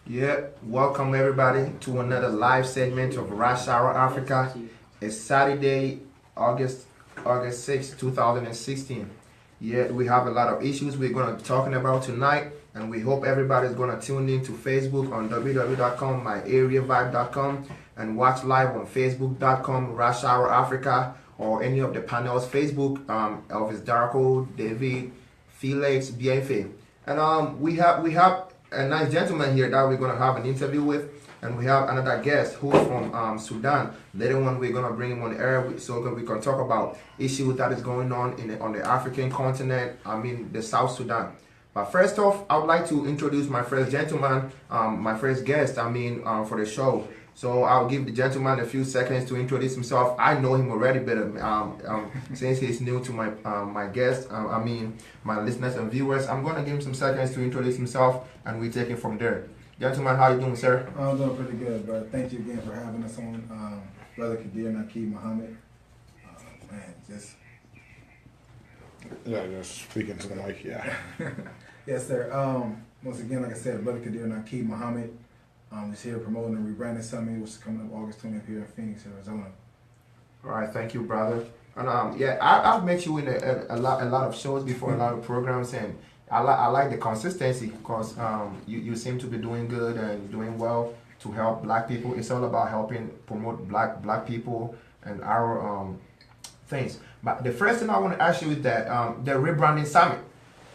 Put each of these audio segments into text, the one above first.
Yeah, welcome everybody to another live segment of Rush Hour Africa. It's Saturday, August August 6, 2016. Yeah, we have a lot of issues we're gonna be talking about tonight, and we hope everybody's gonna tune in to Facebook on www.com, myareavibe.com, and watch live on facebook.com, Rush Hour Africa, or any of the panels, Facebook of his Darko, David, Felix, Bienfe. And we have a nice gentleman here that we're gonna have an interview with, and we have another guest who's from Sudan. Later on, we're gonna bring him on the air so we can talk about issues that is going on on the African continent. I mean, the South Sudan. But first off, I would like to introduce my first gentleman, my first guest. For the show. So I'll give the gentleman a few seconds to introduce himself. I know him already, but since he's new to my guest, my listeners and viewers, I'm gonna give him some seconds to introduce himself, and we take it from there. Gentleman, how you doing, sir? I'm doing pretty good, brother. Thank you again for having us on, Brother Khadijah Muhammad. Man, just Yeah, just speaking to the mic, yeah. yes, sir. Once again, like I said, Brother Khadijah Muhammad is here promoting the Rebranding Summit, which is coming up August 20th here in Phoenix, Arizona. All right, thank you, brother. And I've met you in a lot of shows before, a lot of programs, and I like the consistency because you seem to be doing good and doing well to help black people. It's all about helping promote black people and our things. But the first thing I want to ask you is that the rebranding summit.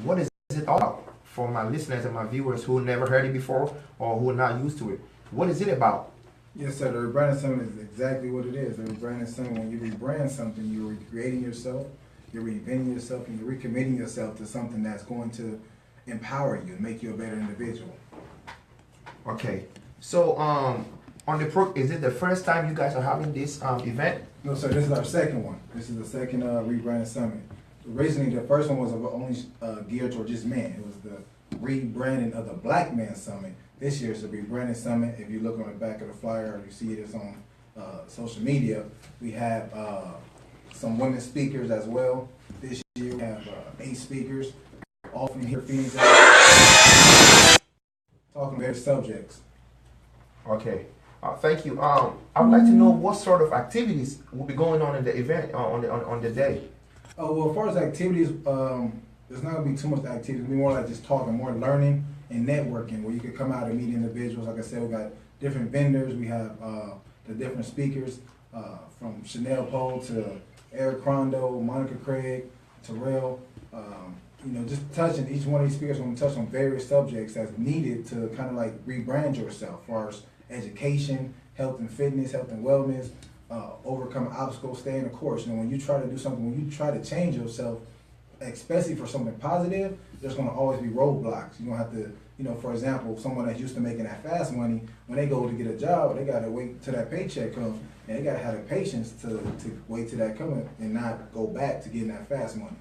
What is it all about for my listeners and my viewers who never heard it before or who are not used to it? What is it about? Yes, sir. The Rebranding Summit is exactly what it is. The Rebranding Summit, when you rebrand something, you're recreating yourself, you're reinventing yourself, and you're recommitting yourself to something that's going to empower you and make you a better individual. Okay. So on the is it the first time you guys are having this event? No, sir. This is our second one. This is the second Rebranding Summit. Originally, the first one was only geared toward just men. It was the rebranding of the Black Man Summit. This year is the Rebranding Summit. If you look on the back of the flyer, or you see it is on social media, we have some women speakers as well. This year we have 8 speakers, all from here, Phoenix, talking various subjects. Okay. Thank you. I would like to know what sort of activities will be going on in the event on the day. Oh, well, as far as activities, there's not going to be too much activity. It'll be more like just talking, more learning and networking, where you could come out and meet individuals. Like I said, we got different vendors. We have the different speakers from Chanel Poe to Eric Rondo, Monica Craig, Terrell. Just touching each one of these speakers. Going to touch on various subjects that's needed to kind of like rebrand yourself, as far as education, health and fitness, health and wellness, overcome obstacles, stay in the course. When you try to do something, when you try to change yourself, especially for something positive, there's going to always be roadblocks. You're going to have to, for example, someone that's used to making that fast money, when they go to get a job, they got to wait till that paycheck comes, and they got to have the patience to wait till that comes and not go back to getting that fast money.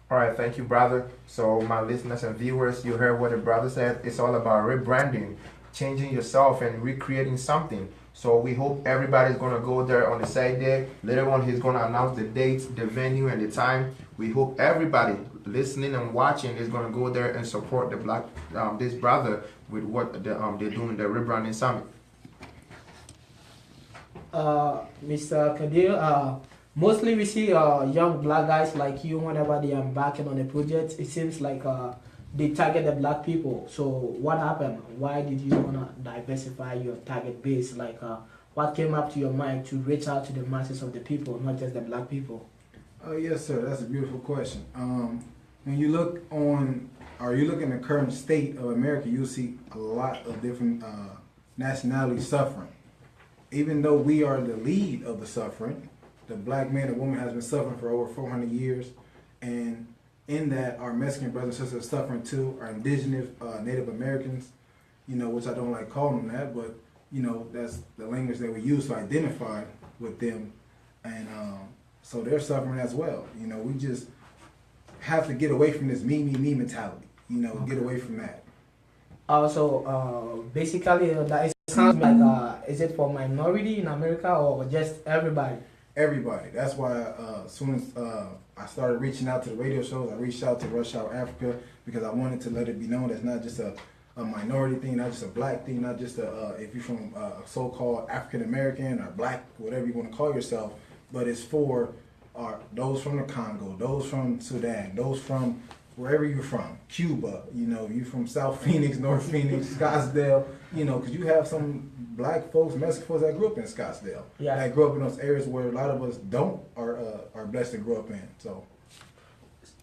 All right, thank you, brother. So my listeners and viewers, you heard what the brother said. It's all about rebranding, changing yourself and recreating something. So we hope everybody's gonna go there on the side day. Later on, he's gonna announce the date, the venue, and the time. We hope everybody listening and watching is gonna go there and support the this brother with what they're doing, the rebranding summit. Mr. Kadir, mostly we see young black guys like you whenever they are embarking on a project. It seems like they target the black people. So what happened? Why did you want to diversify your target base? Like what came up to your mind to reach out to the masses of the people, not just the black people? Yes, sir. That's a beautiful question. When you look on, or you look in the current state of America, you'll see a lot of different nationalities suffering. Even though we are the lead of the suffering, the black man and woman has been suffering for over 400 years, and in that, our Mexican brothers and sisters are suffering too, our indigenous Native Americans, which I don't like calling them that, but, that's the language that we use to identify with them. And so they're suffering as well. We just have to get away from this me mentality, get away from that. Also, basically, that sounds like, is it for minority in America or just everybody? Everybody. That's why as soon as I started reaching out to the radio shows, I reached out to Rush Hour Africa because I wanted to let it be known that's not just a a minority thing, not just a black thing, not just if you're from so-called African American or black, whatever you want to call yourself, but it's for those from the Congo, those from Sudan, those from wherever you're from, Cuba, you from South Phoenix, North Phoenix, Scottsdale, because you have some black folks, Mexican folks that grew up in Scottsdale, that grew up in those areas where a lot of us are blessed to grow up in.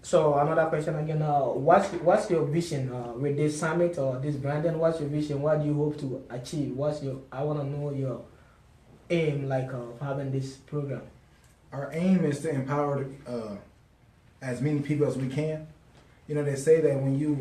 So another question again, what's your vision with this summit or this branding? What's your vision? What do you hope to achieve? I want to know your aim, of having this program. Our aim is to empower as many people as we can. They say that when you're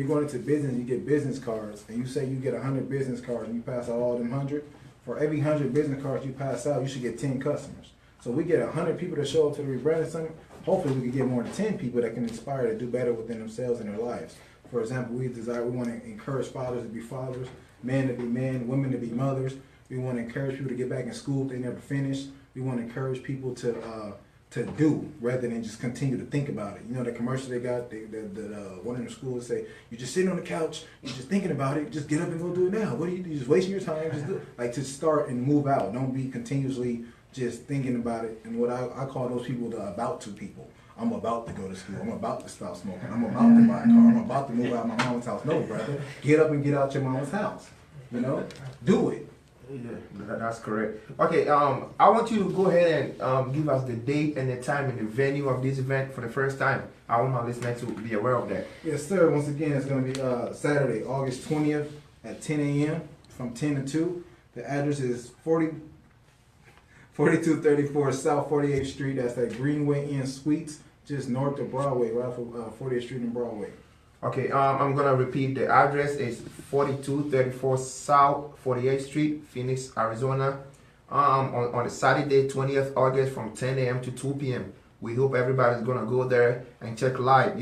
going into business, you get business cards, and you say you get 100 business cards, and you pass out all them 100. For every 100 business cards you pass out, you should get 10 customers. So we get 100 people to show up to the rebranding summit. Hopefully, we can get more than 10 people that can inspire to do better within themselves and their lives. For example, we want to encourage fathers to be fathers, men to be men, women to be mothers. We want to encourage people to get back in school if they never finished. We want to encourage people to do rather than just continue to think about it. The commercial they got, one in the schools say, you're just sitting on the couch, you're just thinking about it, just get up and go do it now. What are you just wasting your time? Just do it. To start and move out. Don't be continuously just thinking about it. And what I call those people the about to people. I'm about to go to school. I'm about to stop smoking. I'm about to buy a car. I'm about to move out of my mama's house. No, brother. Get up and get out your mama's house. Do it. Yeah, that's correct. Okay, I want you to go ahead and give us the date and the time and the venue of this event for the first time. I want my listeners to be aware of that. Yes, sir. Once again, it's going to be Saturday, August 20th at 10 a.m. from 10 to 2. The address is 4234 South 48th Street. That's at Greenway Inn Suites, just north of Broadway, right off of 48th Street and Broadway. Okay, I'm gonna repeat the address. Is 4234 South 48th Street, Phoenix, Arizona. On a Saturday, 20th August, from 10 a.m. to 2 p.m. We hope everybody's gonna go there and check live.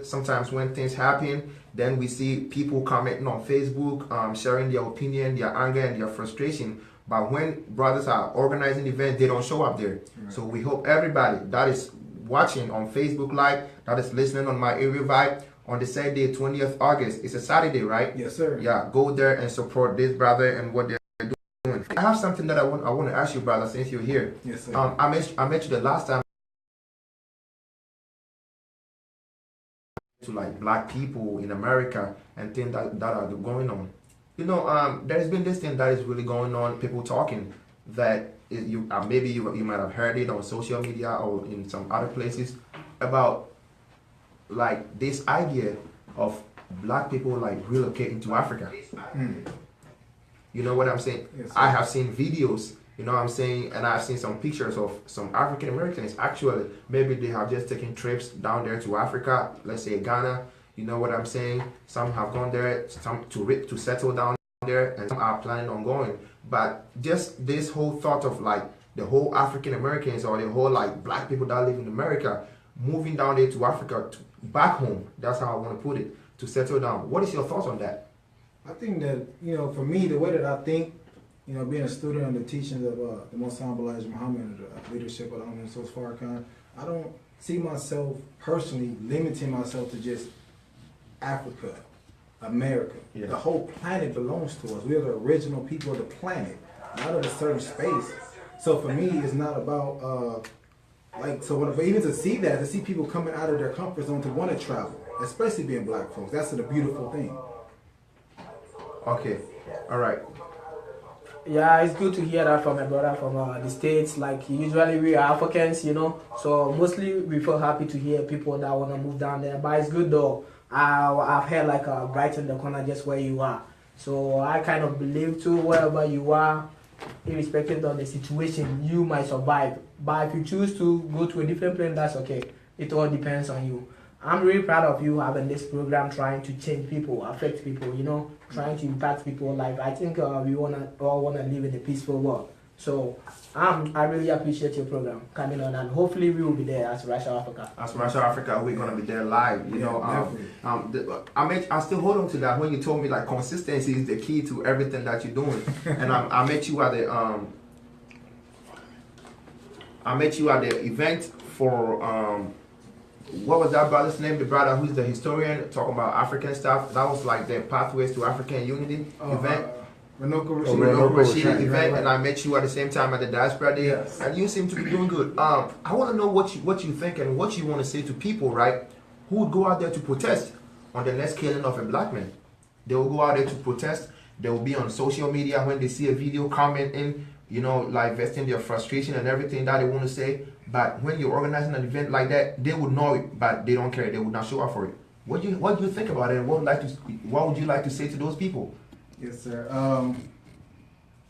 Sometimes when things happen, then we see people commenting on Facebook, sharing their opinion, their anger, and their frustration. But when brothers are organizing events, they don't show up there. Right. So we hope everybody that is watching on Facebook Live, that is listening on My Area Vibe, on the Saturday, 20th August. It's a Saturday, right? Yes, sir. Yeah, go there and support this brother and what they're doing. I have something that I want to ask you, brother, since you're here. Yes, sir. I met you the last time to black people in America and things that are going on. There's been this thing that is really going on. People talking that maybe you might have heard it on social media or in some other places about this idea of black people relocating to Africa. You know what I'm saying? Yes, I have seen videos, and I've seen some pictures of some African Americans. Actually, maybe they have just taken trips down there to Africa, let's say Ghana. You know what I'm saying? Some have gone there, some to settle down there, and some are planning on going. But just this whole thought of the whole African Americans or the whole black people that live in America moving down there to Africa, back home. That's how I want to put it, to settle down. What is your thoughts on that? I think that, for me, the way that I think, being a student under the teachings of the Most Honorable Elijah Muhammad and the leadership of the Honorable Sos Farrakhan, I don't see myself personally limiting myself to just Africa, America. Yeah. The whole planet belongs to us. We are the original people of the planet, not of a certain space. So for me, it's not about even to see people coming out of their comfort zone to want to travel, especially being black folks. That's the beautiful thing. Okay, all right. Yeah, it's good to hear that from a brother from the States. Usually we are Africans, so mostly we feel happy to hear people that want to move down there. But it's good though. I've heard right in the corner just where you are. So I kind of believe too, wherever you are, irrespective of the situation, you might survive. But if you choose to go to a different place, that's okay. It all depends on you. I'm really proud of you having this program, trying to change people, affect people, trying to impact people's life. I think we all wanna live in a peaceful world. So I really appreciate your program coming on, and hopefully we will be there as Russia Africa. As Russia Africa, we're gonna be there live. I still hold on to that when you told me consistency is the key to everything that you're doing. And I met you at the event for what was that brother's name? The brother who's the historian talking about African stuff. That was like the Pathways to African Unity event. Renoka Renoka Rashidi Rashidi event, right. and I met you at the same time at the diaspora day, Yes. and you seem to be doing good. I want to know what you think and what you want to say to people, right? Who would go out there to protest on the next killing of a black man? They will go out there to protest. They will be on social media when they see a video commenting, like vesting their frustration and everything that they want to say. But when you're organizing an event like that, they would know it, but they don't care. They would not show up for it. What do you think about it? And what would you like to say to those people? Yes, sir.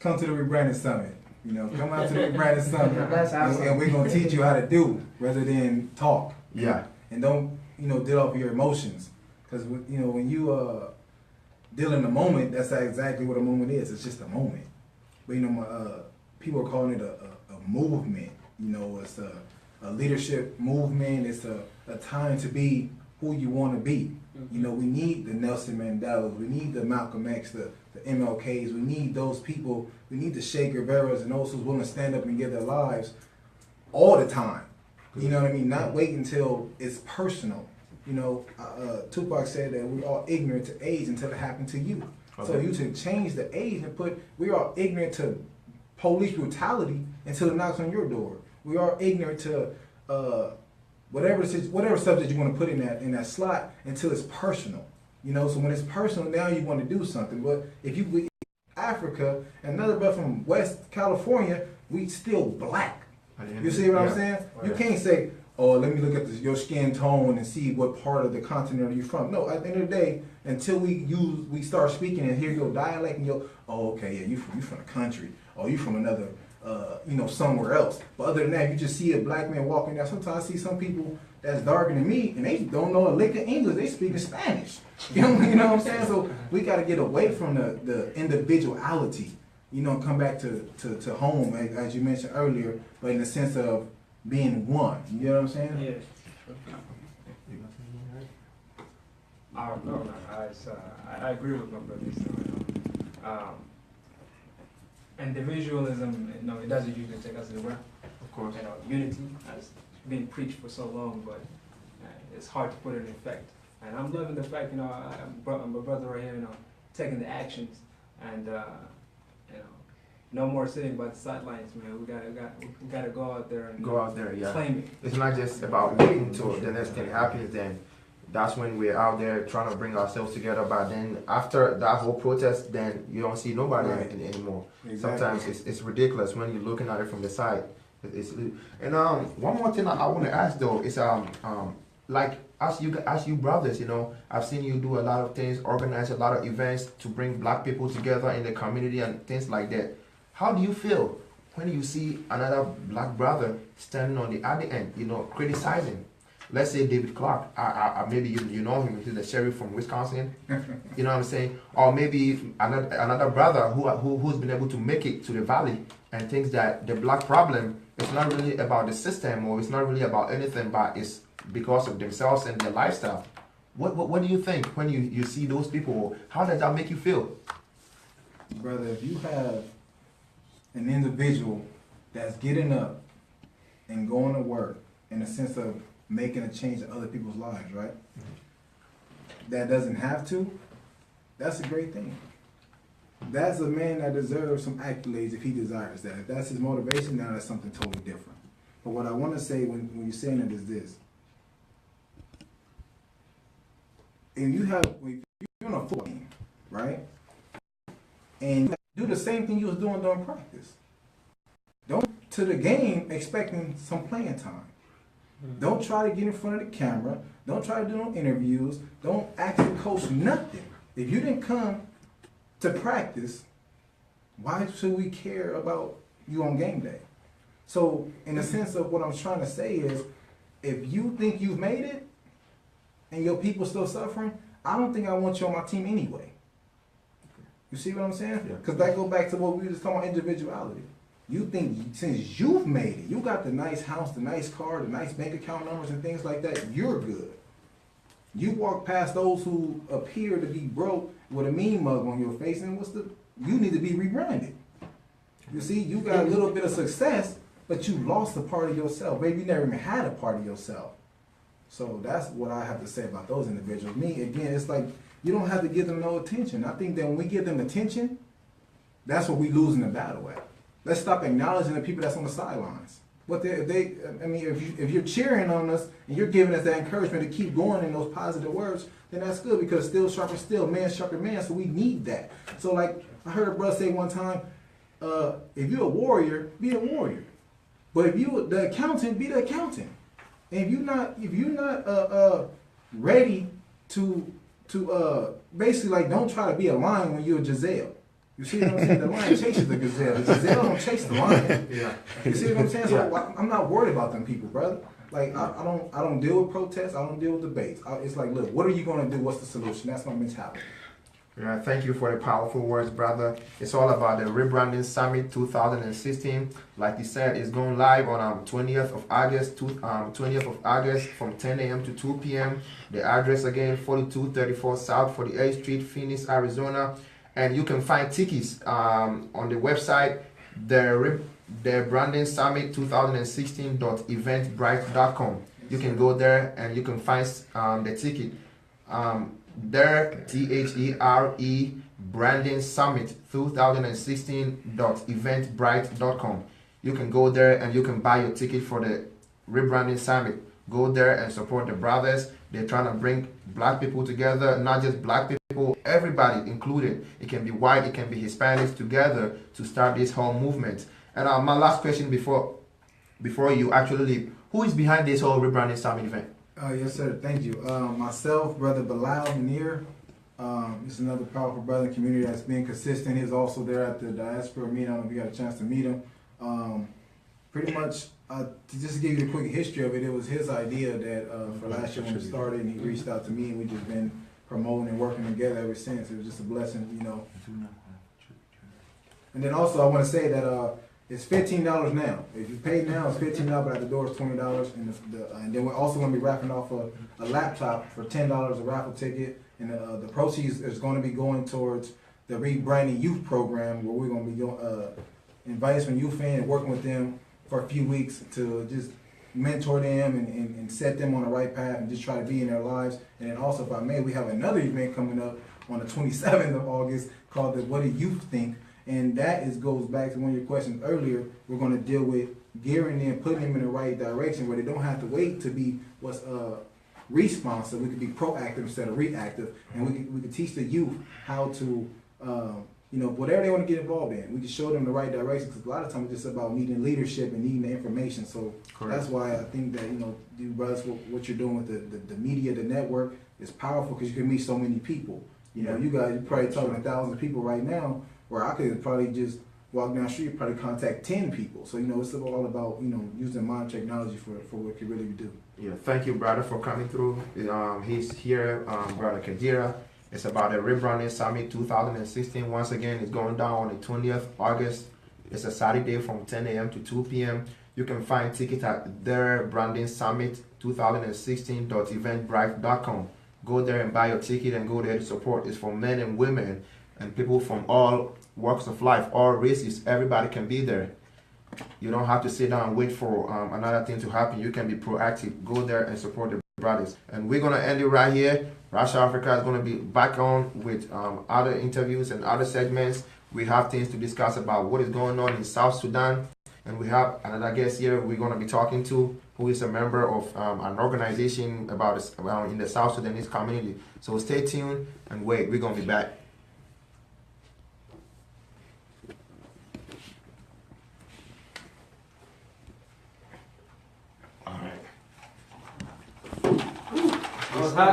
Come to the rebranding summit. Come out to the rebranding summit. That's awesome. And we're gonna teach you how to do rather than talk. Yeah. And don't deal off your emotions, because when you deal in the moment, that's exactly what a moment is. It's just a moment. But people are calling it a movement. It's a leadership movement. It's a time to be who you want to be. We need the Nelson Mandelas. We need the Malcolm X, the MLKs. We need those people. We need the Che Guevaras and those who's willing to stand up and give their lives all the time. You know what I mean? Not wait until it's personal. Tupac said that we're all ignorant to AIDS until it happened to you. Okay. So you to change the AIDS and we're all ignorant to police brutality until it knocks on your door. We are ignorant to whatever subject you want to put in that slot until it's personal. So when it's personal, now you want to do something. But if you Africa, another brother from West California, we still black. You see what I'm saying? You can't say, oh, let me look at your skin tone and see what part of the continent are you from. No, at the end of the day, until we start speaking and hear your dialect and okay, yeah, you from the country, or you from another, somewhere else. But other than that, you just see a black man walking down. Sometimes I see some people that's darker than me, and they don't know a lick of English. They speak in Spanish. You know what I'm saying? So we got to get away from the individuality. Come back to home, as you mentioned earlier, but in the sense of being one. You know what I'm saying? Yes. I agree with my brother. Individualism, it doesn't usually take us anywhere. Of course. Unity has been preached for so long, but it's hard to put it in effect. And I'm loving the fact, my brother right here, taking the actions, and no more sitting by the sidelines, man. We gotta go out there and claim it. It's not just about waiting until the next thing happens. Then that's when we're out there trying to bring ourselves together. But then after that whole protest, then you don't see nobody anymore. Exactly. Sometimes it's ridiculous when you're looking at it from the side. And one more thing I want to ask though is like as you brothers, I've seen you do a lot of things, organize a lot of events to bring black people together in the community and things like that. How do you feel when you see another black brother standing on the other end, criticizing? Let's say David Clark, maybe you know him, he's the sheriff from Wisconsin, you know what I'm saying? Or maybe another brother who's been able to make it to the valley and thinks that the black problem is not really about the system or it's not really about anything, but it's because of themselves and their lifestyle. What do you think when you see those people? How does that make you feel? Brother, if you have an individual that's getting up and going to work in the sense of making a change in other people's lives, right? That doesn't have to, that's a great thing. That's a man that deserves some accolades if he desires that. If that's his motivation, now that's something totally different. But what I want to say when you're saying it is this. And when you're on a football team, right? And do the same thing you was doing during practice. Don't to the game expecting some playing time. Don't try to get in front of the camera. Don't try to do no interviews. Don't ask the coach nothing. If you didn't come to practice, why should we care about you on game day? So in the sense of what I'm trying to say is, if you think you've made it and your people still suffering, I don't think I want you on my team anyway. You see what I'm saying? Because that goes back to what we were just talking about, individuality. You think since you've made it, you got the nice house, the nice car, the nice bank account numbers and things like that, you're good. You walk past those who appear to be broke with a mean mug on your face, and you need to be rebranded. You see, you got a little bit of success, but you lost a part of yourself. Maybe you never even had a part of yourself. So that's what I have to say about those individuals. Me, again, it's like you don't have to give them no attention. I think that when we give them attention, that's what we losing the battle at. Let's stop acknowledging the people that's on the sidelines. If you're cheering on us and you're giving us that encouragement to keep going in those positive words, then that's good because steel sharpens steel, man sharpens man. So we need that. So like I heard a brother say one time, if you're a warrior, be a warrior. But if you the accountant, be the accountant. And if you're not ready to basically like don't try to be a lion when you're a Giselle. You see what I'm saying? The lion chases the gazelle. The gazelle don't chase the lion. Yeah. You see what I'm saying? So I'm not worried about them people, brother. Like I don't deal with protests. I don't deal with debates. It's like, look, what are you gonna do? What's the solution? That's my mentality. Yeah, thank you for the powerful words, brother. It's all about the Rebranding Summit 2016. Like you said, it's going live on 20th of August, 20th of August from 10 a.m. to 2 p.m. The address again, 4234 South 48th Street, Phoenix, Arizona. And you can find tickets on the website, the Branding Summit 2016.eventbrite.com. You can go there and you can find the ticket. There, THERE Branding Summit 2016.eventbrite.com. You can go there and you can buy your ticket for the Rebranding Summit. Go there and support the brothers. They're trying to bring black people together, not just black people, everybody included. It can be white, it can be Hispanics together to start this whole movement. And my last question before you actually leave, who is behind this whole Rebranding Summit event? Yes, sir. Thank you. Myself, Brother Bilal Munir. He's another powerful brother in the community that's been consistent. He's also there at the diaspora meeting. I don't know if you got a chance to meet him. Pretty much, to just give you a quick history of it, it was his idea that for last year when it started, and he reached out to me, and we just been promoting and working together ever since. It was just a blessing, you know. And then also, I want to say that it's $15 now. If you pay now, it's $15, but at the door it's $20. And then we're also going to be wrapping off a laptop for $10, a raffle ticket. And the proceeds is going to be going towards the Rebranding Youth Program, where we're going to be inviting some youth in and working with them for a few weeks to just mentor them and set them on the right path and just try to be in their lives. And then also, if I may, we have another event coming up on the 27th of August called the What Do Youth Think? And that goes back to one of your questions earlier. We're going to deal with gearing them, putting them in the right direction where they don't have to wait to be what's responsive. We could be proactive instead of reactive, and we could teach the youth how to, whatever they want to get involved in. We can show them the right direction because a lot of times it's just about needing leadership and needing the information. So Correct. That's why I think that you brothers, what you're doing with the media, the network is powerful because you can meet so many people. You guys, you're probably talking to thousands of people right now. Where I could probably just walk down the street, probably contact 10 people. So, it's all about, using modern technology for what it can really do. Yeah, thank you, brother, for coming through. He's here, Brother Khadijah. It's about the Rebranding Summit 2016. Once again, it's going down on the 20th August. It's a Saturday from 10 a.m. to 2 p.m. You can find tickets at their Branding Summit 2016.eventbrite.com. Go there and buy your ticket and go there to support. It's for men and women and people from all walks of life, all races. Everybody can be there. You don't have to sit down and wait for another thing to happen. You can be proactive. Go there and support the brothers. And we're going to end it right here. Russia Africa is going to be back on with other interviews and other segments. We have things to discuss about what is going on in South Sudan. And we have another guest here we're going to be talking to, who is a member of an organization in the South Sudanese community. So stay tuned and wait. We're going to be back. All right. It was hot.